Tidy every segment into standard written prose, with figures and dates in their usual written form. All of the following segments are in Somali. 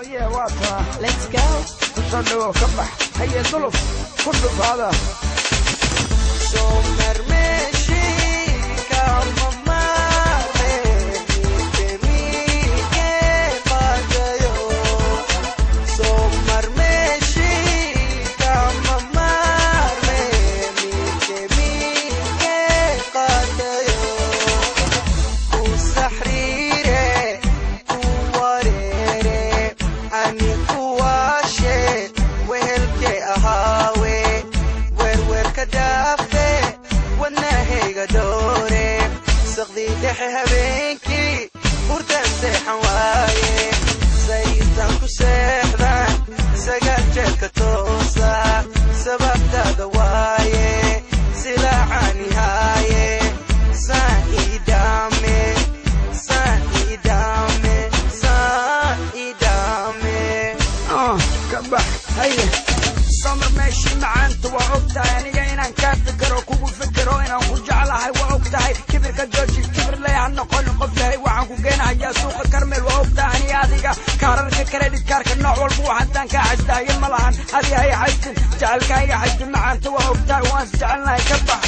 yeah, what? Let's go. Kusodhawo ka bax. Haye duluf. Ku dhufaada. Somar meshi kama mare mi ke padayo. Somar meshi kama mare mi ke padayo. Usahrire kuwarere ani kuwashe wehelke ahawe wer kadafe wanahayga dore saqdi dhexe habeenkii hurdan seexan waaye saytan ku seexdan sagaal jeedka toosa sababtaada waaye silaacani haaye saan idame Ka bax. Haye. Samar meeshii macaanta waa ogtahay aniga inaan kaa fikiro kugu fikiro inaan ku jeclahay waa ogtahay kibirka jooji kibir leh ha noqonin qof yahay waxaan ku geenahayaa suuqa karmeel waa ogtahay ani adiga kaararka credit kaarka nooc walba waxaantaan kaa xaystaayo ma lahan adi hay xaystin jecelkaaga xaystin macaanta waa ogtahay waan is jecelnahay ka bax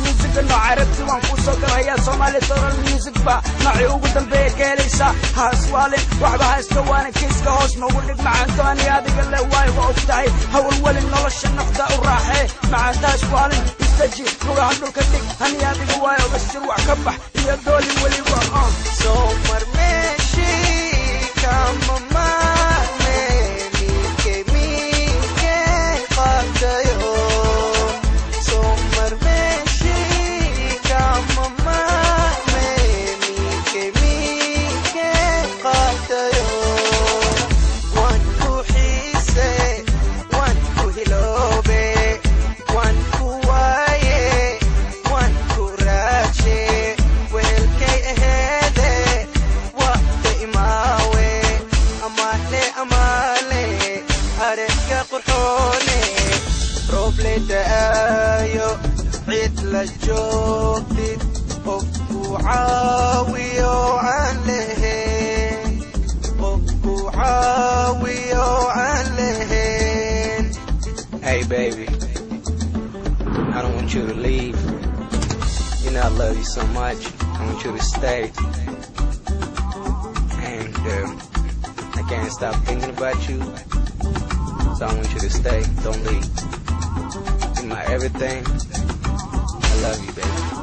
musiga nooca rabti waan kuu soo galahayaa soomaali toral music ba noocii ugu dambeeya ka helaysaa ha iswaalin waxba haysto waana kiiska hoos noogu dhig macaanto ani adiga leh waayo waa ogtahay hawlwalin nolosha nafta u raaxee macaantaas waalin istaji lugaha dhulka dhig hani adiga waayo bashir wax ka bax iyo dooli weliba Somar meshi kama mare mi ke padayo. Somar meshi kama mare mi ke padayo. Wan ku xiise wan ku hilobe wan ku waaye wan ku raaje weelkay aheede waqti imaawe amaale areega qurxoone rooble da'aayo cid la joogtid qofku caawiyo aan lahayn qofku caawiyo aan lahayn. Hey baby, I don't want you to leave. You know I love you so much. I want you to stay. And I can't stop thinking about you. So I want you to stay. Don't leave. You're my everything. I love you, baby.